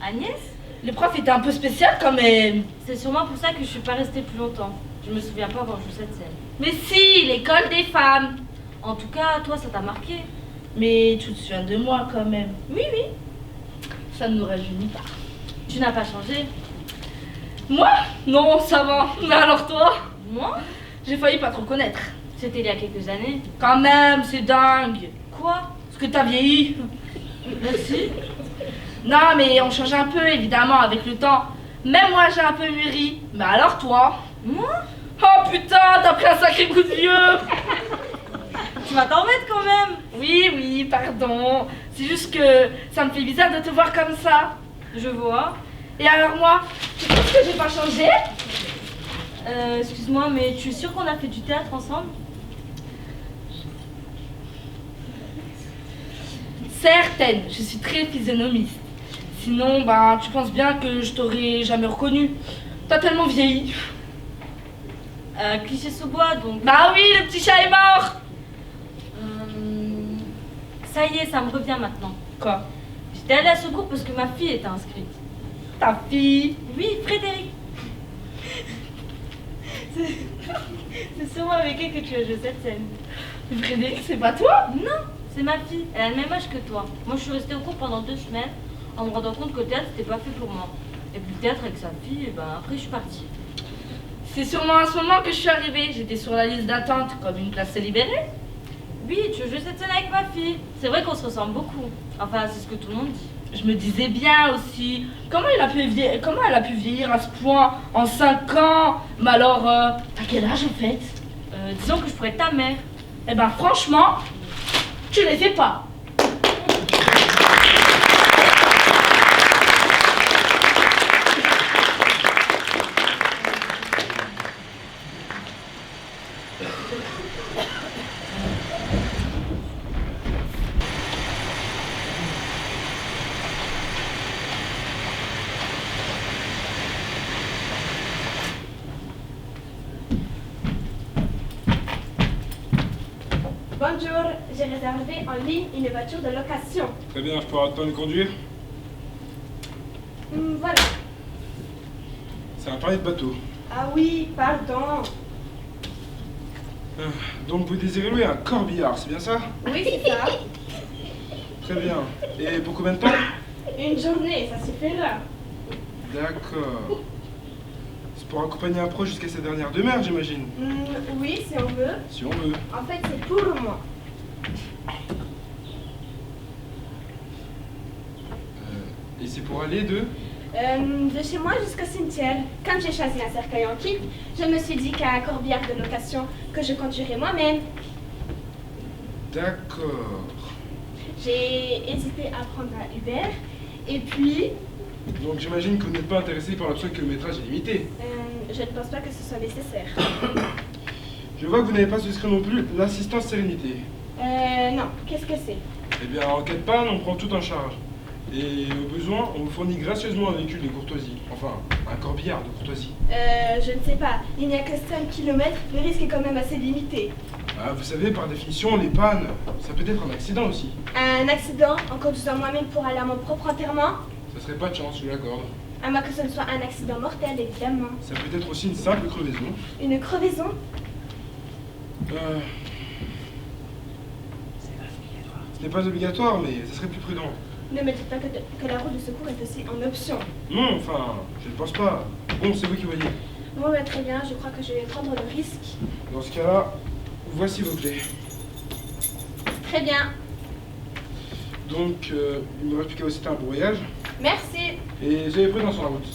Agnès? Le prof était un peu spécial quand même. C'est sûrement pour ça que je suis pas restée plus longtemps. Je me souviens pas avoir joué cette scène. Mais si, l'école des femmes. En tout cas, toi, ça t'a marqué. Mais tu te souviens de moi quand même. Oui, oui. Ça ne nous rajeunit pas. Tu n'as pas changé. Moi? Non, ça va. Mais alors toi? Moi? J'ai failli pas te reconnaître. C'était il y a quelques années. Quand même, c'est dingue. Quoi? Parce que t'as vieilli. Merci. Non, mais on change un peu, évidemment, avec le temps. Même moi, j'ai un peu mûri. Mais alors toi? Moi? Oh putain, t'as pris un sacré coup de vieux. Tu vas t'en mettre quand même. Oui, oui, pardon. C'est juste que ça me fait bizarre de te voir comme ça. Je vois. Et alors moi, tu penses que j'ai pas changé? Excuse-moi, mais tu es sûre qu'on a fait du théâtre ensemble? certaine, je suis très physionomiste. Sinon, ben, tu penses bien que je t'aurais jamais reconnu. T'as tellement vieilli. Clichy-sous-Bois, donc. Bah oui, le petit chat est mort. Ça y est, ça me revient maintenant. Quoi? J'étais allée à Secours parce que ma fille était inscrite. Ta fille? Oui, Frédéric. C'est sûrement avec elle que tu as joué cette scène. Frédéric, c'est pas toi? Non, c'est ma fille. Elle a le même âge que toi. Moi, je suis restée au cours pendant 2 semaines en me rendant compte que le théâtre, c'était pas fait pour moi. Et puis le théâtre avec sa fille, et ben après, je suis partie. C'est sûrement à ce moment que je suis arrivée. J'étais sur la liste d'attente comme une place libérée. Oui, tu joues cette scène avec ma fille. C'est vrai qu'on se ressemble beaucoup. Enfin, c'est ce que tout le monde dit. Je me disais bien aussi, comment elle a pu vieillir à ce point en 5 ans? Mais alors, à quel âge en fait? Disons que je pourrais être ta mère. Eh ben franchement, tu les fais pas. Bonjour, j'ai réservé en ligne une voiture de location. Très bien, je peux avoir le temps de conduire. Voilà. C'est un permis de bateau. Ah oui, pardon. Donc vous désirez louer un corbillard, c'est bien ça? Oui, c'est ça. Très bien. Et pour combien de temps? Une journée, ça suffira. D'accord. C'est pour accompagner un proche jusqu'à sa dernière demeure, j'imagine. Oui, si on veut. Si on veut. En fait, c'est pour moi. Et c'est pour aller de chez moi jusqu'au cimetière. Comme j'ai choisi un cercueil en kit, je me suis dit qu'à un corbillard de location que je conduirais moi-même. D'accord. J'ai hésité à prendre un Uber. Et puis... Donc j'imagine que vous n'êtes pas intéressé par le fait que le métrage est limité. Je ne pense pas que ce soit nécessaire. Je vois que vous n'avez pas souscrit non plus l'assistance sérénité. Non. Qu'est-ce que c'est? Eh bien, en cas de panne, on prend tout en charge. Et au besoin, on vous fournit gracieusement un véhicule de courtoisie. Enfin, un corbillard de courtoisie. Je ne sais pas. Il n'y a que 5 km, le risque est quand même assez limité. Ah, vous savez, par définition, les pannes, ça peut être un accident aussi. Un accident en conduisant moi-même pour aller à mon propre enterrement? Ça serait pas de chance, je l'accorde. À moins que ce ne soit un accident mortel, évidemment. Ça peut être aussi une simple crevaison. Une crevaison? Ce n'est pas obligatoire, mais ça serait plus prudent. Ne me dites pas que la roue de secours est aussi en option. Non, enfin, je ne pense pas. Bon, c'est vous qui voyez. Bon, bah, très bien, je crois que je vais prendre le risque. Dans ce cas-là, voici vos clés. Très bien. Donc, il ne me reste plus qu'à vous souhaiter un bon voyage. Merci. Et soyez prudents sur la route.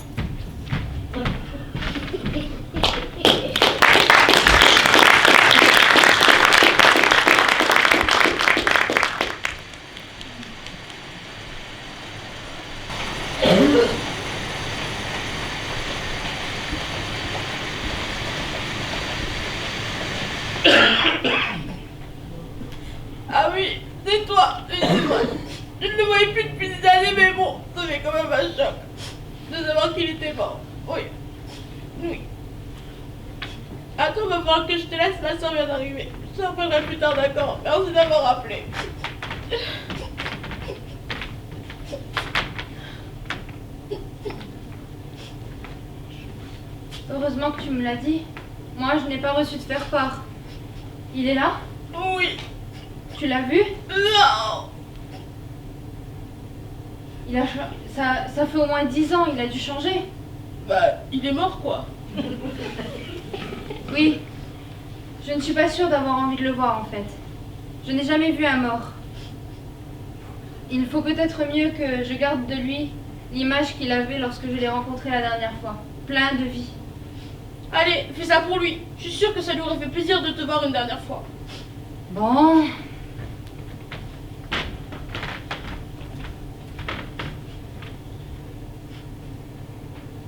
Ah oui, c'est toi. Je ne le voyais plus depuis des années, mais bon, ça fait quand même un choc de savoir qu'il était mort. Oui. Oui. Attends, va falloir que je te laisse, ma soeur vient d'arriver. Je te rappellerai plus tard, d'accord? Merci d'avoir rappelé. Heureusement que tu me l'as dit. Moi, je n'ai pas reçu de faire part. Il est là? Oui. Tu l'as vu? Non. Ça fait au moins 10 ans, il a dû changer. Bah, il est mort, quoi. Oui. Je ne suis pas sûre d'avoir envie de le voir, en fait. Je n'ai jamais vu un mort. Il faut peut-être mieux que je garde de lui l'image qu'il avait lorsque je l'ai rencontré la dernière fois. Plein de vie. Allez, fais ça pour lui. Je suis sûre que ça lui aurait fait plaisir de te voir une dernière fois. Bon.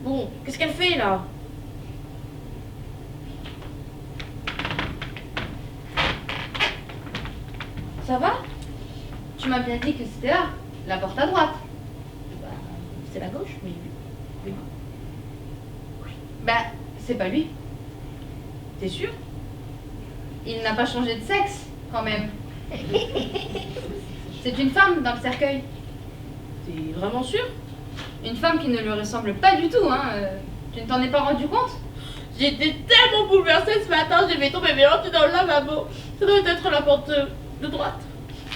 Bon, qu'est-ce qu'elle fait là? Ça va? Tu m'as bien dit que c'était là, la porte à droite. Bah, c'est la gauche, mais oui. Bah, c'est pas lui. T'es sûr? Il n'a pas changé de sexe, quand même. C'est une femme dans le cercueil. T'es vraiment sûr? Une femme qui ne lui ressemble pas du tout, hein. Tu ne t'en es pas rendu compte? J'étais tellement bouleversée ce matin, j'ai fait tomber mes lentilles dans le lavabo. Ça doit être la porte de droite.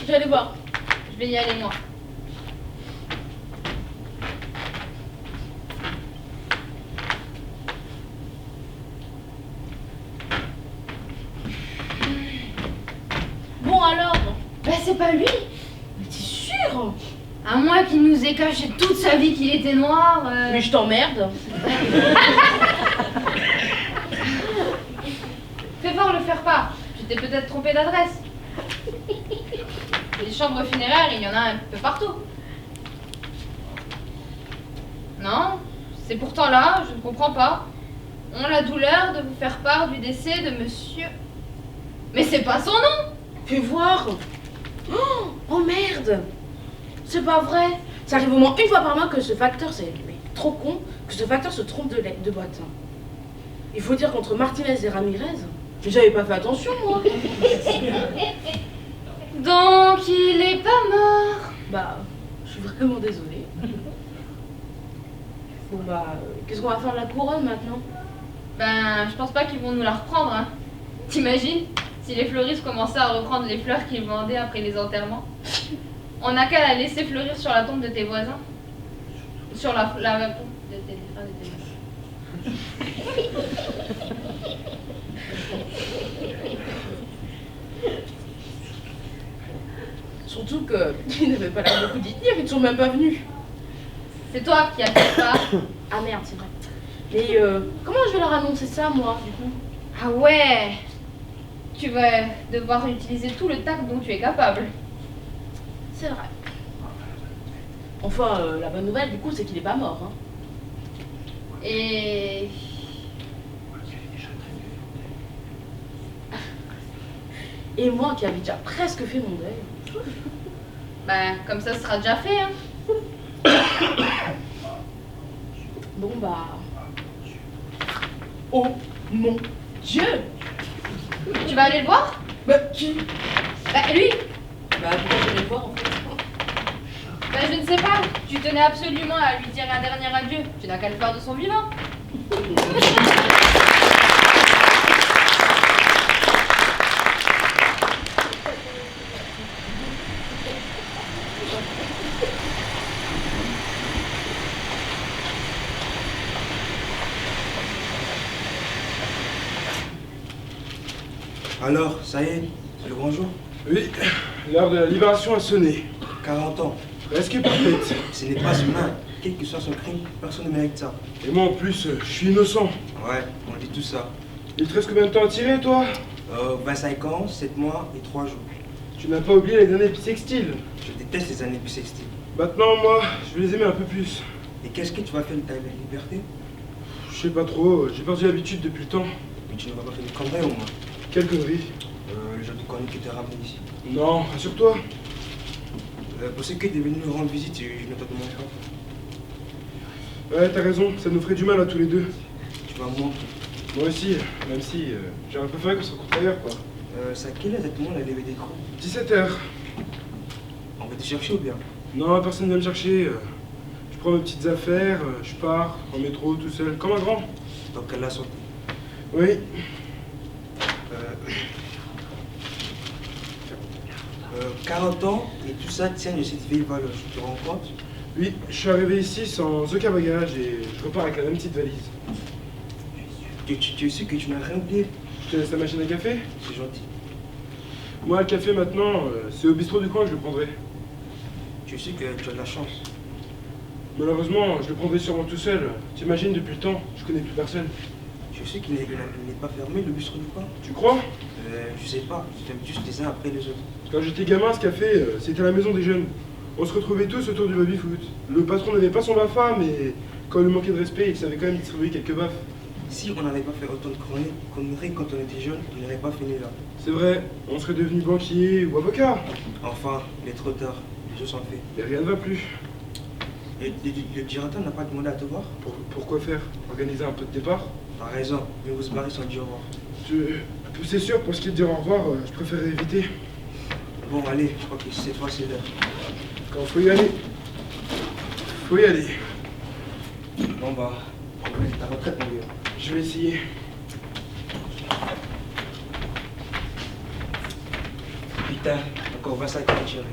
J'allais voir. Je vais y aller, moi. Bon alors? Bah, c'est pas lui. Mais t'es sûr? À moins qu'il nous ait caché toute sa vie qu'il était noir. Mais je t'emmerde. Fais voir le faire-part. Tu t'es peut-être trompé d'adresse. Les chambres funéraires, il y en a un peu partout. Non, c'est pourtant là, je ne comprends pas. On a la douleur de vous faire part du décès de monsieur... Mais c'est pas son nom! Fais voir. Oh merde. C'est pas vrai. Ça arrive au moins une fois par mois que ce facteur, c'est trop con, que ce facteur se trompe de boîte. Il faut dire qu'entre Martinez et Ramirez, j'avais pas fait attention, moi. Donc, il est pas mort. Bah, je suis vraiment désolée. Bon bah, qu'est-ce qu'on va faire de la couronne maintenant? Ben, je pense pas qu'ils vont nous la reprendre, hein. T'imagines si les fleuristes commençaient à reprendre les fleurs qu'ils vendaient après les enterrements? On n'a qu'à la laisser fleurir sur la tombe de tes voisins. Sur la tombe de tes voisins. Surtout qu'ils n'avaient pas l'air beaucoup d'y tenir, ils ne sont même pas venus. C'est toi qui as fait ça. Ah merde, c'est vrai. Mais comment je vais leur annoncer ça, moi, du coup? Ah ouais. Tu vas devoir utiliser tout le tact dont tu es capable. C'est vrai. Enfin, la bonne nouvelle, du coup, c'est qu'il est pas mort. Hein. Et... Et moi qui avais déjà presque fait mon deuil. Ben, comme ça, ce sera déjà fait, hein. Bon, bah... Oh mon Dieu! Tu vas aller le voir? Bah, qui? Bah, lui! Bah, pourquoi je vais le voir, en fait? Bah, je ne sais pas. Tu tenais absolument à lui dire un dernier adieu. Tu n'as qu'à le faire de son vivant. Alors, ça y est, c'est le grand jour? Oui, l'heure de la libération a sonné. 40 ans. Presque parfaite. Ce n'est pas humain. Quel que soit son crime, personne ne mérite ça. Et moi en plus, je suis innocent. Ouais, on dit tout ça. Il te reste combien de temps à tirer, toi? 25 ans, 7 mois et 3 jours. Tu n'as pas oublié les années bissextiles. Je déteste les années bissextiles. Maintenant, moi, je vais les aimer un peu plus. Et qu'est-ce que tu vas faire de ta liberté? Je sais pas trop, j'ai perdu l'habitude depuis le temps. Mais tu ne vas pas faire une connerie au moins. Quelle connerie? Le genre de connerie qui t'a ramené ici. Non, rassure-toi. Pour ceux qui est venu nous rendre visite, je ne t'en demande pas. Ouais, t'as raison, ça nous ferait du mal à tous les deux. Tu vas me manquer. Moi aussi, même si j'aurais préféré qu'on se rencontre ailleurs, quoi. C'est à quelle heure exactement la levée des crocs? 17h. On va te chercher ou bien? Non, personne ne vient me chercher. Je prends mes petites affaires, je pars en métro tout seul, comme un grand. Donc elle a santé. Oui. 40 ans et tout ça tient de cette vieille valeur, tu te rends compte? Oui, je suis arrivé ici sans aucun bagage et je repars avec la même petite valise. Tu es sûr que tu n'as rien oublié? Je te laisse la machine à café? C'est gentil. Moi, le café maintenant, c'est au bistrot du coin que je le prendrai. Tu sais que tu as de la chance. Malheureusement, je le prendrai sûrement tout seul. T'imagines, depuis le temps, je connais plus personne. Je sais qu'il n'est pas fermé, le bistrot du coin. Tu crois? Je sais pas, je ferme juste les uns après les autres. Quand j'étais gamin, ce café, c'était à la maison des jeunes. On se retrouvait tous autour du baby-foot. Le patron n'avait pas son BAFA, mais quand il lui manquait de respect, il savait quand même distribuer quelques baffes. Si on n'avait pas fait autant de conneries quand on était jeune, on n'aurait pas fini là. C'est vrai, on serait devenu banquier ou avocat. Enfin, il est trop tard, les jeux sont faits. Et rien ne va plus. Et le directeur n'a pas demandé à te voir? Pourquoi faire? Organiser un peu de départ? T'as raison, mais vous se barrez sans dire au revoir. C'est sûr, pour ce qui est de dire au revoir, je préférerais éviter. Bon, allez, je crois que cette fois c'est l'heure. Quand faut y aller. Faut y aller. Bon bah, ta retraite mon gars. Je vais essayer. Putain, encore 25 qui va tirer.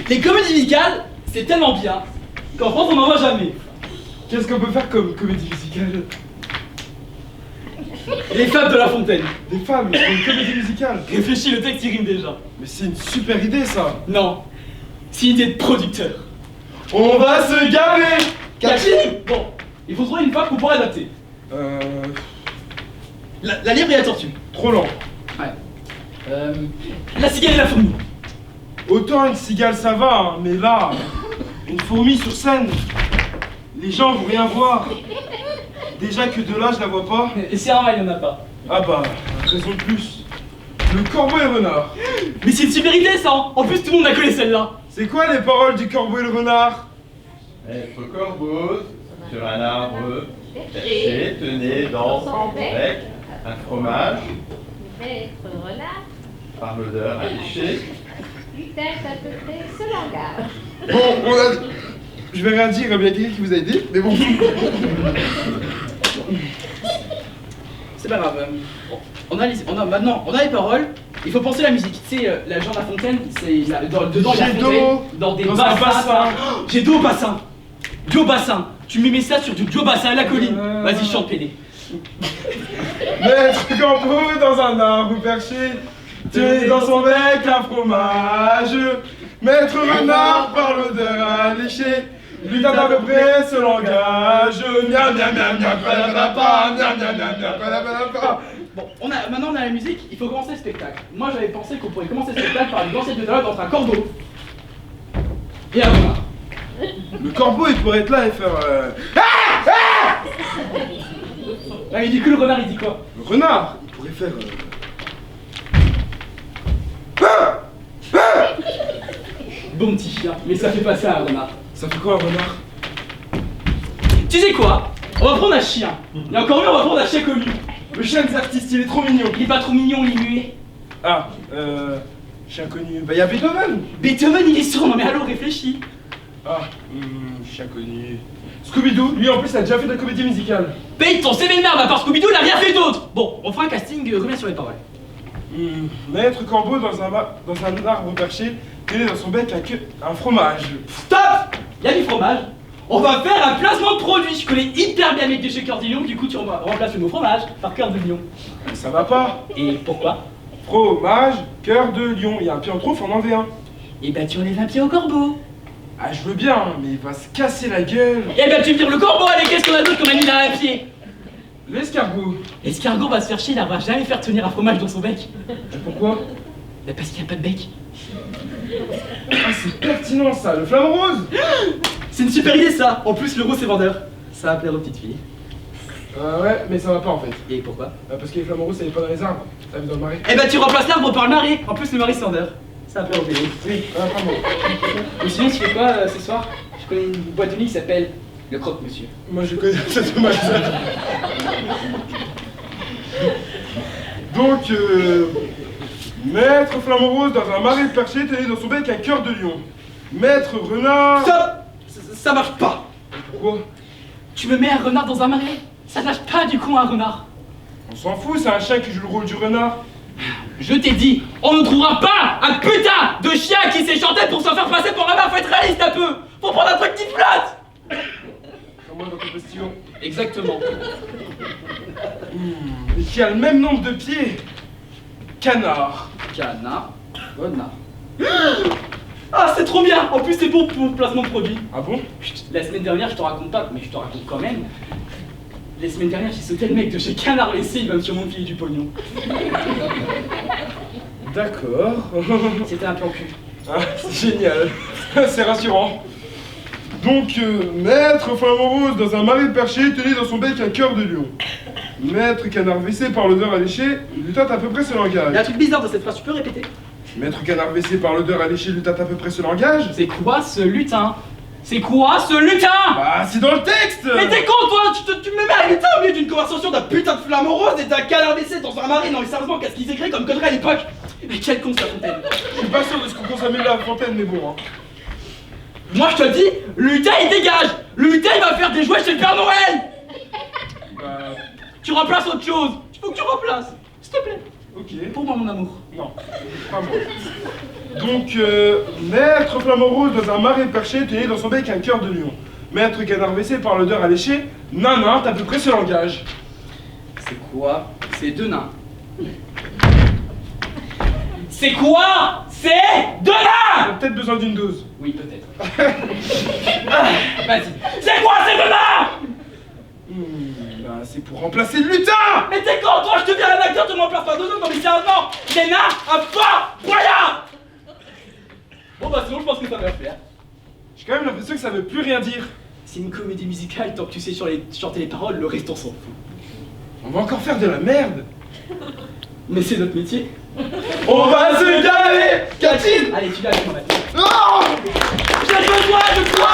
Les comédies musicales, c'est tellement bien qu'en France on n'en voit jamais. Qu'est-ce qu'on peut faire comme comédie musicale? Les Fables de La Fontaine. Des femmes, c'est une comédie musicale. Réfléchis, le texte il rime déjà. Mais c'est une super idée ça. Non, c'est une idée de producteur. On va se gaver. Cathy. Bon, il faut trouver une fable qu'on pourrait adapter. La libre et la tortue. Trop lent. Ouais. La cigale et la fourmi. Autant une cigale ça va, hein, mais là, une fourmi sur scène, les gens vont rien voir. Déjà que de là je la vois pas. Et c'est normal, il n'y en a pas. Ah bah, raison de plus. Le corbeau et le renard. Mais c'est une super idée ça. En plus tout le monde a collé celle-là. C'est quoi les paroles du corbeau et le renard? Être corbeau sur un arbre perché tenait dans son bec un fromage Maître renard, par l'odeur alléchée. peut-être à peu près ce langage. Bon, je vais rien dire, il y a bien quelqu'un qui vous a aidé, mais bon. C'est pas grave. Maintenant, on a les paroles. Il faut penser à la musique. Tu sais, la Jean La Fontaine, c'est dedans il y a Fontaine, dans des bassins. J'ai dos au bassin. Dio bassin. Tu me mets ça sur du Dio bassin à la colline. Vas-y, chante pédé. Maître corbeau dans un arbre perché, tenait dans son bec un fromage. Maître renard par l'odeur alléchée, lui donne à peu près ce langage. Miam miam miam miam, miam miam miam. Bon, maintenant on a la musique, il faut commencer le spectacle. Moi j'avais pensé qu'on pourrait commencer le spectacle par une ancienne de dialogue entre un corbeau et un renard. Le corbeau il pourrait être là et faire Ah, il dit que le renard il dit quoi? Le renard il pourrait faire Bon petit chien, mais ça fait pas ça un renard. Ça fait quoi un renard? Tu sais quoi? On va prendre un chien. Et encore mieux, on va prendre un chien connu. Le chien des artistes, il est trop mignon. Il est pas trop mignon, il est muet. Ah, chien connu. Bah y'a Beethoven. Beethoven il est sourd, non mais allô, réfléchis. Ah, chien connu. Scooby-Doo, lui en plus a déjà fait de la comédie musicale. Paye ton CV de merde, à part Scooby-Doo, il a rien fait d'autre. Bon, on fera un casting, reviens sur les paroles. Maître corbeau dans un arbre perché, tenait dans son bec un fromage. Stop! Y'a du fromage. On va faire un placement de produit. Je connais hyper bien avec des chez Cœur de Lion, du coup tu remplaces le mot fromage par Cœur de Lion. Ça va pas. Et pourquoi? Fromage, Cœur de Lion. Il y a un pied en trop, faut en enlever un. Et bah tu enlèves un pied au corbeau. Ah je veux bien, mais il va se casser la gueule. Et bah tu vires le corbeau, allez, qu'est-ce qu'on a d'autre qu'on a mis dans un pied? L'escargot. L'escargot va se faire chier, il va jamais faire tenir un fromage dans son bec. Et pourquoi? Bah parce qu'il n'y a pas de bec. Ah c'est pertinent ça, le flamant rose. C'est une super idée ça. En plus le rose c'est vendeur. Ça va plaire aux petites filles. Ouais, mais ça va pas en fait. Et pourquoi? Parce que les flamants roses ça n'est pas dans les arbres, ça vit dans le marais. Eh bah tu remplaces l'arbre par le marais. En plus le marais c'est vendeur. Ça va plaire aux pédés. Oui, vraiment. Ou sinon tu fais quoi ce soir? Je connais une boîte de nuit qui s'appelle Le Croque-Monsieur. Moi je connais cette dommage. Donc, Maître flamant rose dans un marais perché tenait dans son bec un cœur de lion. Maître renard. Ça marche pas. Pourquoi? Tu me mets un renard dans un marais? Ça marche pas du coup un renard. On s'en fout, c'est un chien qui joue le rôle du renard. Je t'ai dit, on ne trouvera pas un putain de chien qui s'est chanté pour se faire passer pour un renard. Faut être réaliste un peu. Faut prendre un truc qui flatte. Comme moi dans ton postillon. Exactement. Et qui a le même nombre de pieds. Canard. Canard. Renard. Ah, c'est trop bien. En plus, c'est bon pour placement de produit. Ah bon? Chut, la semaine dernière, je te raconte pas, mais je te raconte quand même. La semaine dernière, j'ai sauté le mec de chez Canard WC, il va me sûrement me filer du pognon. D'accord. C'était un plan cul. Ah, c'est génial. C'est rassurant. Donc, maître flamant rose dans un marais perché tenait dans son bec un cœur de lion. Maître canard WC par l'odeur alléchée lui tâte à peu près ce langage. Il y a un truc bizarre dans cette phrase, tu peux répéter? Maître canard WC par l'odeur alléchée lui tâte à peu près ce langage. C'est quoi ce lutin? C'est quoi ce lutin? Bah, c'est dans le texte. Mais t'es con toi, tu me mets un lutin au milieu d'une conversation d'un putain de flamant rose et d'un canard WC dans un marais. Non mais sérieusement, qu'est-ce qu'ils écrivent comme connerie à l'époque? Mais quel con, cette Fontaine. Je suis pas sûr de ce qu'on consomme la Fontaine, mais bon. Hein. Moi je te le dis, le lutin il dégage. Le lutin il va faire des jouets chez le Père Noël. Bah... Tu remplaces autre chose. Il faut que tu remplaces, s'il te plaît. Ok. Pour moi mon amour. Non, pas moi. Donc, maître flamant rose dans un marais perché tenait dans son bec un cœur de lion. Maître canard WC par l'odeur alléchée, nain, t'as à peu près ce langage. C'est quoi? C'est deux nains. C'est quoi? C'est deux nains! T'as peut-être besoin d'une dose. Oui, peut-être. Vas-y. C'est quoi ces deux nains? Bah, c'est pour remplacer le lutin! Mais t'es con, toi, je deviens un acteur, tu me remplaces pas deux nains, non mais sérieusement! Des nains à fort boyard! Bon bah sinon je pense que ça va le faire. J'ai quand même l'impression que ça veut plus rien dire. C'est une comédie musicale, tant que tu sais chanter les paroles, le reste on s'en fout. On va encore faire de la merde. Mais c'est notre métier. On va se gaver, Catherine. Allez, tu l'as avec moi maintenant. Non! J'ai besoin de toi!